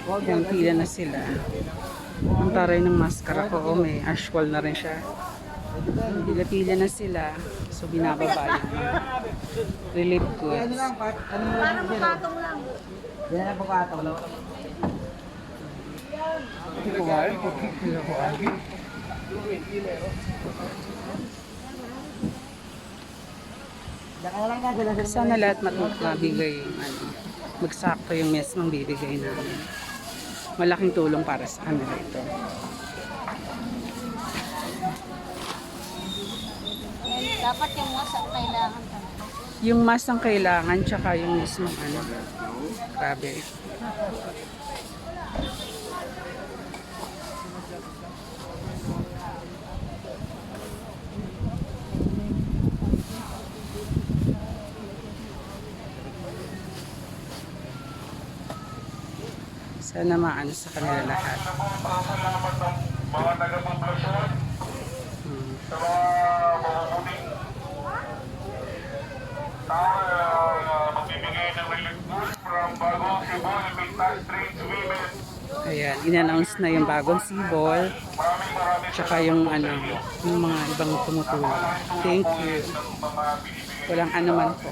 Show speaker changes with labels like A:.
A: Yan, pila na sila. Ang taray ng maskara ko, oh, may ashwall na rin siya. Pila-pila na sila. So, binababa yung mga relief goods.
B: Parang makatong lang.
C: Yan ang bukatong.
A: Sana lahat mabigay yung magsakto yung mesmong bibigay namin. Malaking tulong para sa kanila ito.
B: Dapat yung nasa kailangan talaga.
A: Yung mas ang kailangan, tsaka yung mismong grabe. Sana maano sa kanila lahat.
D: Mga taga-poblasyon sa mga mamumuning magbibigay ng relief goods from Bagong Cebu Elemental Street Women.
A: Ayan, in-announce na yung bagong sibol,
D: Maraming
A: tsaka yung yung mga ibang tumutulong. Thank you.
D: ng mga binibigay
A: Walang anuman po.